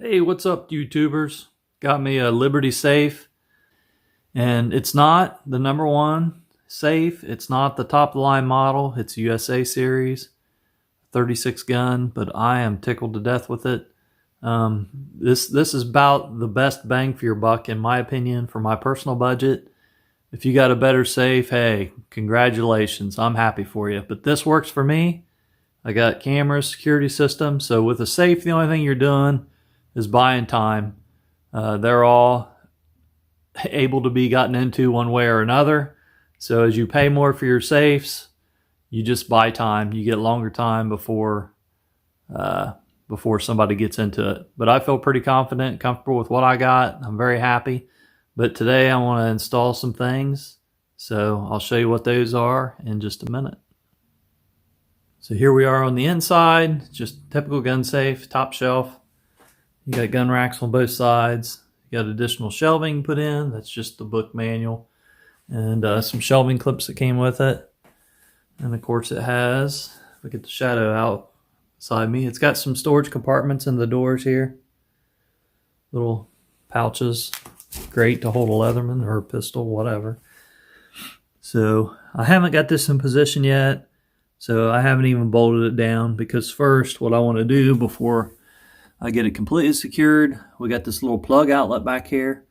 Hey, what's up, YouTubers? Got me a Liberty safe, and it's not the number one safe. It's not the top of the line model. It's USA series, 36 gun, but I am tickled to death with it. This is about the best bang for your buck, in my opinion, for my personal budget. If you got a better safe, hey, congratulations. I'm happy for you. But this works for me. I got cameras, security system. So with a safe, the only thing you're doing is buying time. They're all able to be gotten into one way or another. So as you pay more for your safes, you just buy time. You get longer time before somebody gets into it. But I feel pretty confident, comfortable with what I got. I'm very happy. But today I want to install some things. So I'll show you what those are in just a minute. So here we are on the inside, just typical gun safe, top shelf. You got gun racks on both sides. You got additional shelving put in. That's just the book manual. And some shelving clips that came with it. And of course it has, if I get the shadow out beside me, it's got some storage compartments in the doors here. Little pouches. Great to hold a Leatherman or a pistol, whatever. So I haven't got this in position yet. So I haven't even bolted it down, because first what I want to do before I get it completely secured, we got this little plug outlet back here,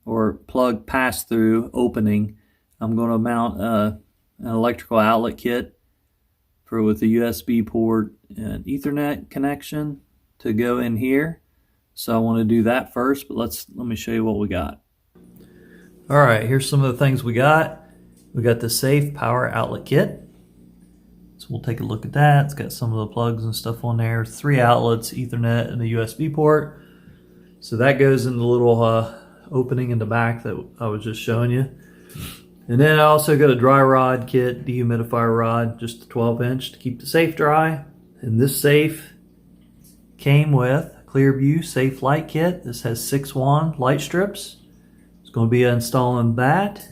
or plug pass-through opening. I'm going to mount an electrical outlet kit with a USB port and Ethernet connection to go in here. So I want to do that first, but let me show you what we got. All right, here's some of the things we got. We got the safe power outlet kit. So we'll take a look at that. It's got some of the plugs and stuff on there. 3 outlets, Ethernet, and a USB port. So that goes in the little opening in the back that I was just showing you. And then I also got a dry rod kit, dehumidifier rod, just a 12-inch to keep the safe dry. And this safe came with a Clearview Safe Light Kit. This has 6 wand light strips. It's going to be installing that.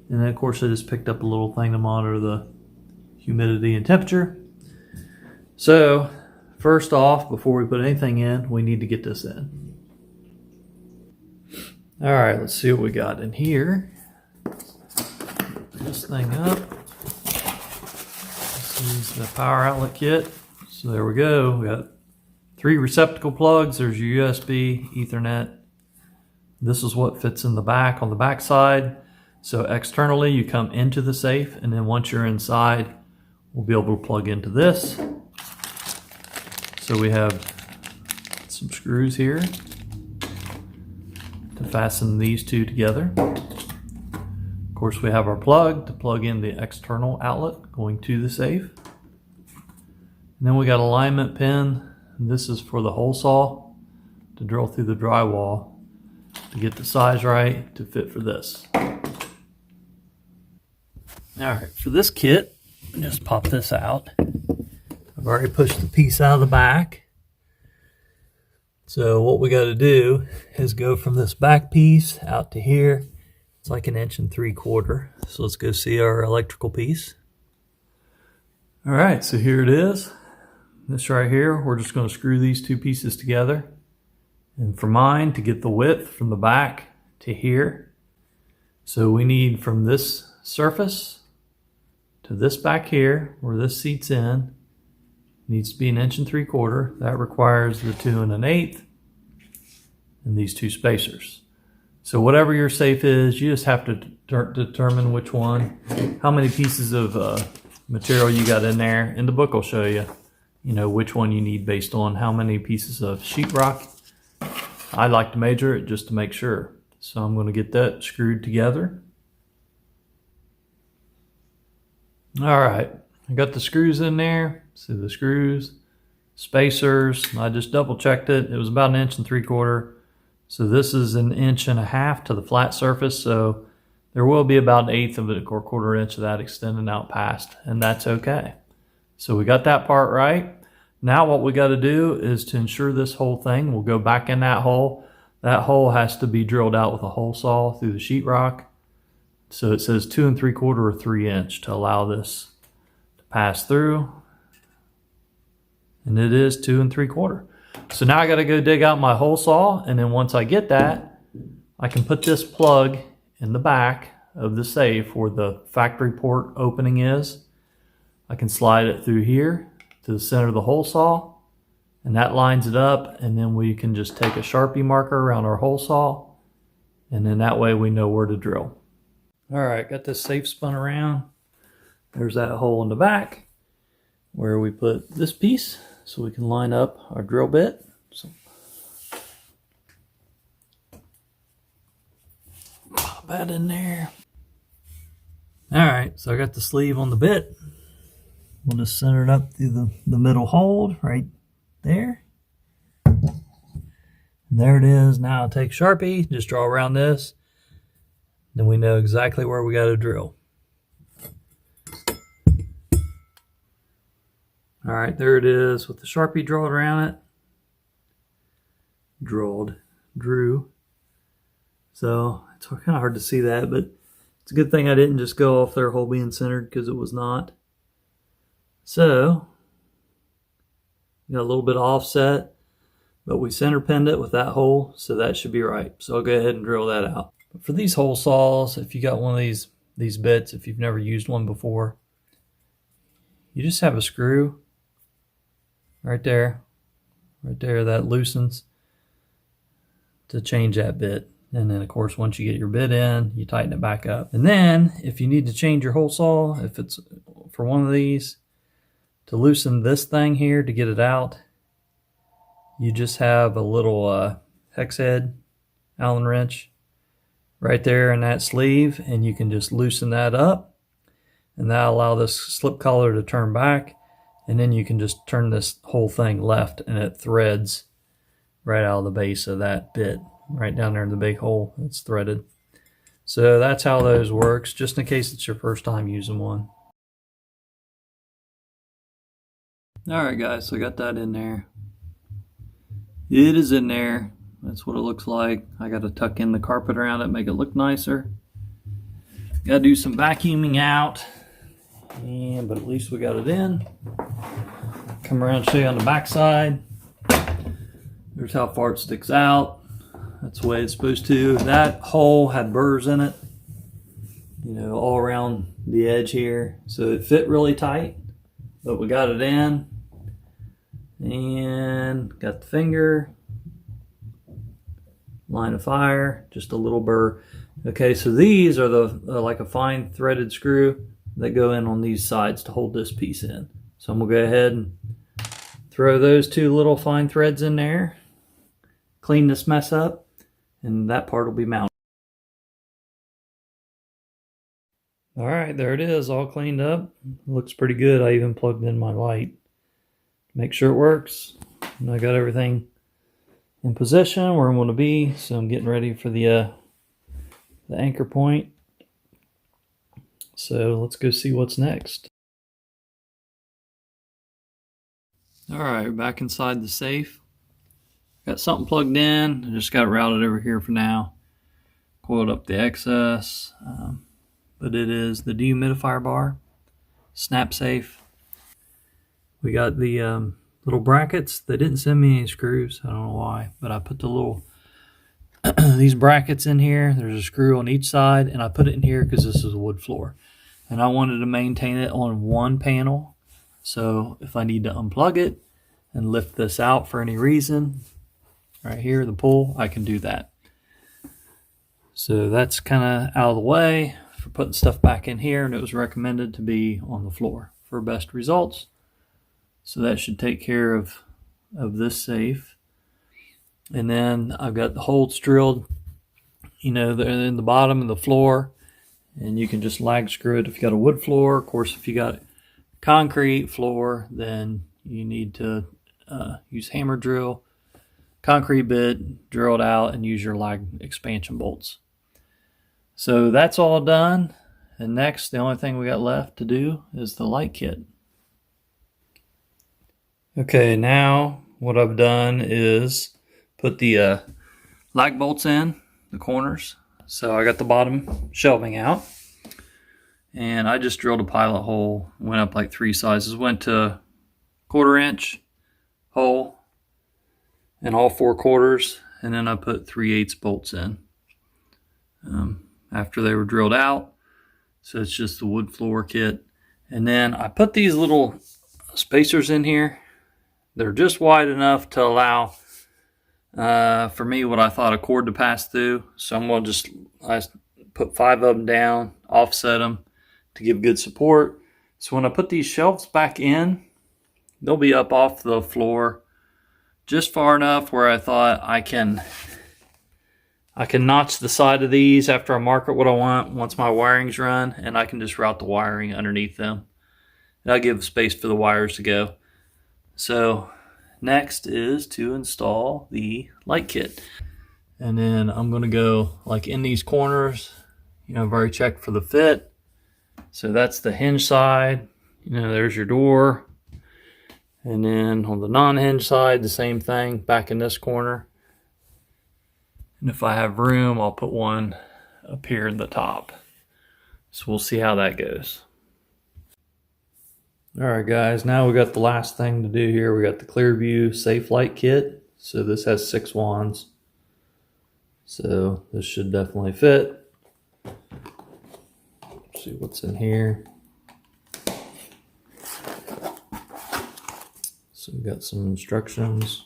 And then of course I just picked up a little thing to monitor the humidity and temperature. So first off, before we put anything in, we need to get this in. All right, let's see what we got in here. Put this thing up. This is the power outlet kit. So there we go. We got 3 receptacle plugs. There's your USB, Ethernet. This is what fits in the back, on the back side. So externally you come into the safe, and then once you're inside, we'll be able to plug into this. So we have some screws here to fasten these two together. Of course, we have our plug to plug in the external outlet going to the safe. And then we got alignment pin. This is for the hole saw to drill through the drywall to get the size right to fit for this. All right, for this kit, just pop this out. I've already pushed the piece out of the back. So what we got to do is go from this back piece out to here. It's like 1.75 inches. So let's go see our electrical piece. All right, so here it is. This right here, we're just going to screw these 2 pieces together. And for mine, to get the width from the back to here, so we need from this surface to this back here, where this seats in, needs to be 1.75 inches. That requires the 2 1/8 and these 2 spacers. So whatever your safe is, you just have to determine which one, how many pieces of material you got in there. And the book will show you, which one you need based on how many pieces of sheetrock. I like to measure it just to make sure. So I'm going to get that screwed together. All right, I got the screws in there. See the screws, spacers. I just double checked it. It was about 1.75 inches. So this is 1.5 inches to the flat surface. So there will be about 1/8 of it or 1/4 inch of that extending out past, and that's okay. So we got that part right. Now what we got to do is to ensure this whole thing will go back in that hole. That hole has to be drilled out with a hole saw through the sheetrock. So it says 2 3/4 or 3 inch to allow this to pass through. And it is 2 3/4. So now I got to go dig out my hole saw, and then once I get that, I can put this plug in the back of the safe where the factory port opening is. I can slide it through here to the center of the hole saw, and that lines it up, and then we can just take a Sharpie marker around our hole saw, and then that way we know where to drill. All right, got this safe spun around. There's that hole in the back where we put this piece so we can line up our drill bit. So pop that in there. All right, so I got the sleeve on the bit. We'll just center it up through the middle hold right there. And there it is. Now I'll take Sharpie, just draw around this. Then we know exactly where we got to drill. All right, there it is with the Sharpie drawn around it. Drew. So it's kind of hard to see that, but it's a good thing I didn't just go off their hole being centered, because it was not. So got a little bit of offset, but we center pinned it with that hole, so that should be right. So I'll go ahead and drill that out. But for these hole saws, if you got one of these bits, if you've never used one before, you just have a screw right there that loosens to change that bit. And then of course, once you get your bit in, you tighten it back up. And then if you need to change your hole saw, if it's for one of these, to loosen this thing here to get it out, you just have a little hex head Allen wrench right there in that sleeve, and you can just loosen that up, and that'll allow this slip collar to turn back, and then you can just turn this whole thing left, and it threads right out of the base of that bit, right down there in the big hole. It's threaded. So that's how those works, just in case it's your first time using one. All right, guys, so I got that in there. It is in there. That's what it looks like. I got to tuck in the carpet around it, make it look nicer. Got to do some vacuuming out, but at least we got it in. Come around and show you on the back side. There's how far it sticks out. That's the way it's supposed to. That hole had burrs in it, all around the edge here. So it fit really tight, but we got it in. And got the finger, line of fire, just a little burr. Okay, so these are the like a fine threaded screw that go in on these sides to hold this piece in. So I'm gonna go ahead and throw those two little fine threads in there, clean this mess up, and that part will be mounted. All right, there it is, all cleaned up. Looks pretty good. I even plugged in my light. Make sure it works. And I got everything in position where I'm going to be, so I'm getting ready for the anchor point. So let's go see what's next. All right, back inside the safe. Got something plugged in. I just got it routed over here for now. Coiled up the excess, but it is the dehumidifier bar, snap safe. We got the little brackets. They didn't send me any screws. I don't know why, but I put the little these brackets in here. There's a screw on each side, and I put it in here because this is a wood floor, and I wanted to maintain it on one panel. So if I need to unplug it and lift this out for any reason, right here, the pull, I can do that. So that's kind of out of the way for putting stuff back in here, and it was recommended to be on the floor for best results. So that should take care of this safe. And then I've got the holes drilled, they're in the bottom of the floor, and you can just lag screw it if you got a wood floor. Of course, if you got concrete floor, then you need to use hammer drill, concrete bit, drill it out, and use your lag expansion bolts. So that's all done. And next, the only thing we got left to do is the light kit. Okay, now what I've done is put the lag bolts in the corners. So I got the bottom shelving out, and I just drilled a pilot hole, went up like 3 sizes, went to 1/4 inch hole, and all 4 quarters, and then I put 3/8 bolts in after they were drilled out. So it's just the wood floor kit. And then I put these little spacers in here. They're just wide enough to allow for me what I thought a cord to pass through. So I'm going to I put 5 of them down, offset them to give good support. So when I put these shelves back in, they'll be up off the floor just far enough where I thought I can notch the side of these after I mark it what I want once my wiring's run, and I can just route the wiring underneath them. And I give space for the wires to go. So next is to install the light kit. And then I'm going to go like in these corners, I've already checked for the fit. So that's the hinge side, there's your door. And then on the non-hinge side, the same thing back in this corner. And if I have room, I'll put one up here in the top. So we'll see how that goes. All right, guys, now we got the last thing to do here. We got the Clearview Safe Light Kit. So this has 6 wands. So this should definitely fit. Let's see what's in here. So we got some instructions.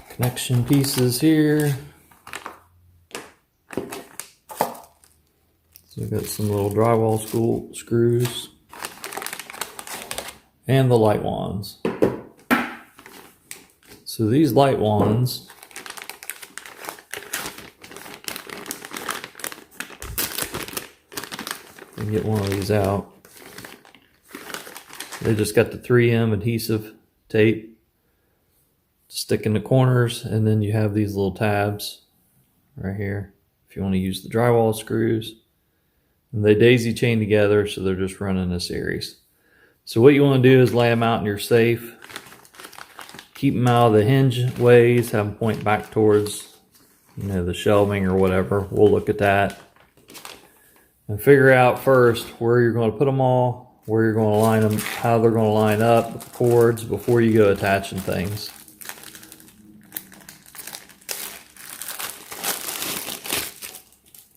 Connection pieces here. So we got some little drywall screws and the light wands. So these light wands and get one of these out. They just got the 3M adhesive tape to stick in the corners, and then you have these little tabs right here if you want to use the drywall screws. And they daisy chain together, so they're just running a series. So what you want to do is lay them out in your safe. Keep them out of the hinge ways, have them point back towards, the shelving or whatever. We'll look at that. And figure out first where you're going to put them all, where you're going to line them, how they're going to line up with the cords before you go attaching things.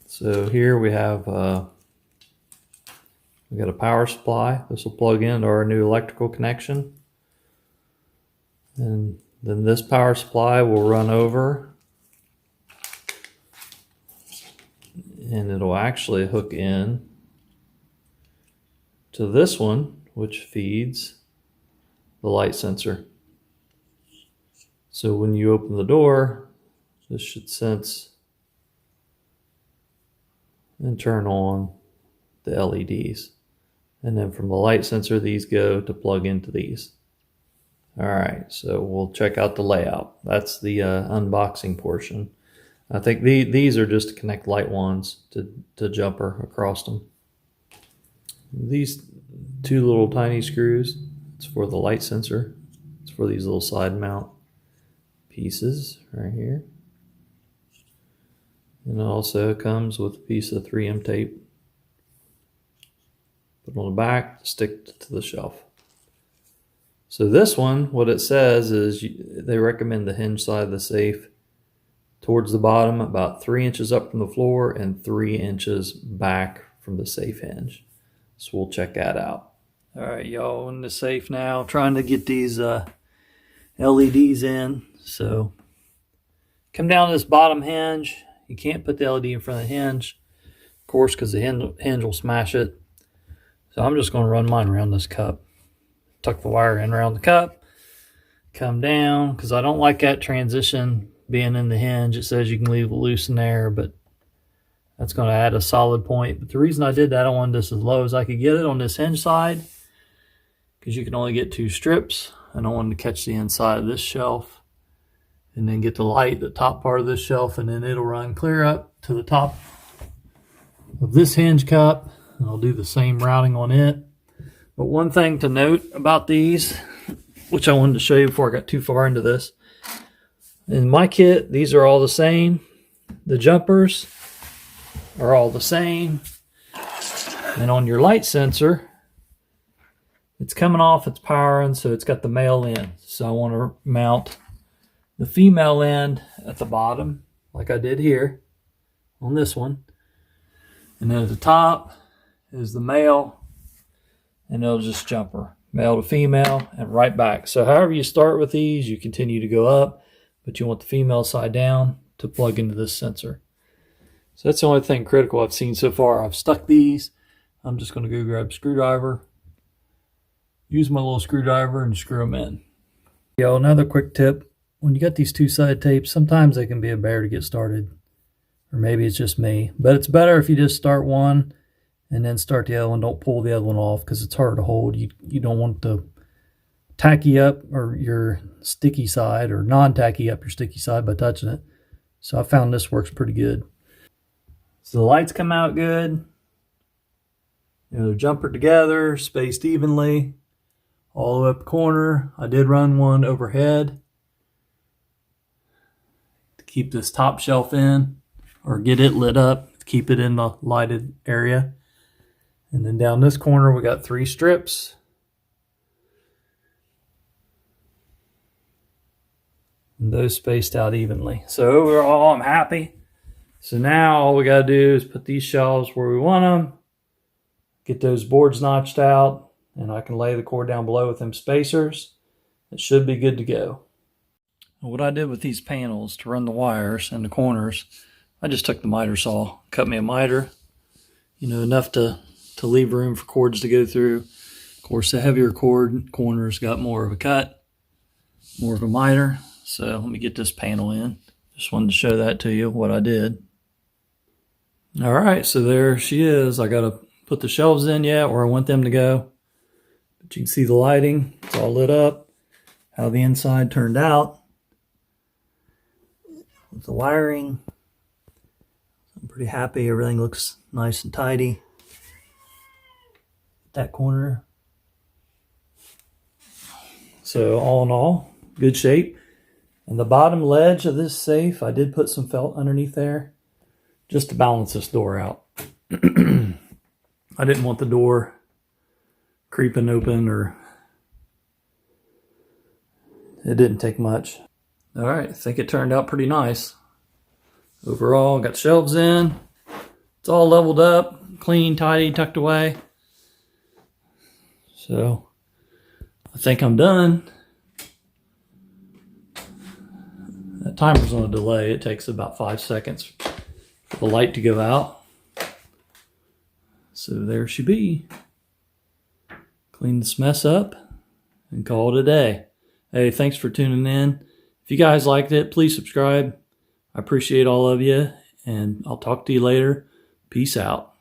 So here we have we got a power supply. This will plug into our new electrical connection. And then this power supply will run over and it'll actually hook in to this one, which feeds the light sensor. So when you open the door, this should sense and turn on the LEDs. And then from the light sensor, these go to plug into these. All right, so we'll check out the layout. That's the unboxing portion. I think these are just to connect light wands to jumper across them. These 2 little tiny screws, it's for the light sensor. It's for these little side mount pieces right here. And it also comes with a piece of 3M tape. Put on the back to stick to the shelf. So this one, what it says is they recommend the hinge side of the safe towards the bottom, about 3 inches up from the floor and 3 inches back from the safe hinge. So we'll check that out. All right, y'all, in the safe now, trying to get these LEDs in. So come down to this bottom hinge. You can't put the LED in front of the hinge, of course, because the hinge will smash it. So I'm just going to run mine around this cup. Tuck the wire in around the cup. Come down, because I don't like that transition being in the hinge. It says you can leave it loose in there, but that's going to add a solid point. But the reason I did that, I wanted this as low as I could get it on this hinge side, because you can only get 2 strips. And I wanted to catch the inside of this shelf and then get the light, the top part of this shelf, and then it'll run clear up to the top of this hinge cup. And I'll do the same routing on it. But one thing to note about these, which I wanted to show you before I got too far into this, in my kit, these are all the same. The jumpers are all the same. And on your light sensor, it's coming off, it's powering, so it's got the male in. So I want to mount the female end at the bottom, like I did here on this one. And then at the top is the male, and it'll just jumper, male to female and right back. So however you start with these, you continue to go up, but you want the female side down to plug into this sensor. So that's the only thing critical I've seen so far. I've stuck these. I'm just going to go grab a screwdriver, use my little screwdriver and screw them in. Another quick tip, when you got these two-sided tapes, sometimes they can be a bear to get started. Or maybe it's just me. But it's better if you just start one and then start the other one. Don't pull the other one off because it's hard to hold. You don't want to tacky up or your sticky side or non-tacky up your sticky side by touching it. So I found this works pretty good. So the lights come out good. They're jumpered together, spaced evenly, all the way up the corner. I did run one overhead to keep this top shelf in, or get it lit up, keep it in the lighted area. And then down this corner, we got 3 strips. And those spaced out evenly. So overall, I'm happy. So now all we got to do is put these shelves where we want them, get those boards notched out, and I can lay the cord down below with them spacers. It should be good to go. What I did with these panels to run the wires in the corners, I just took the miter saw, cut me a miter, enough to leave room for cords to go through. Of course, the heavier cord corners got more of a cut, more of a miter. So let me get this panel in. Just wanted to show that to you, what I did. All right, so there she is. I got to put the shelves in yet where I want them to go. But you can see the lighting. It's all lit up. How the inside turned out. With the wiring. I'm pretty happy. Everything looks nice and tidy. That corner. So all in all, good shape. And the bottom ledge of this safe, I did put some felt underneath there just to balance this door out. I didn't want the door creeping open, or it didn't take much. All right, I think it turned out pretty nice. Overall, got shelves in. It's all leveled up, clean, tidy, tucked away. So I think I'm done. That timer's on a delay. It takes about 5 seconds for the light to go out. So there she be. Clean this mess up and call it a day. Hey, thanks for tuning in. If you guys liked it, please subscribe. I appreciate all of you, and I'll talk to you later. Peace out.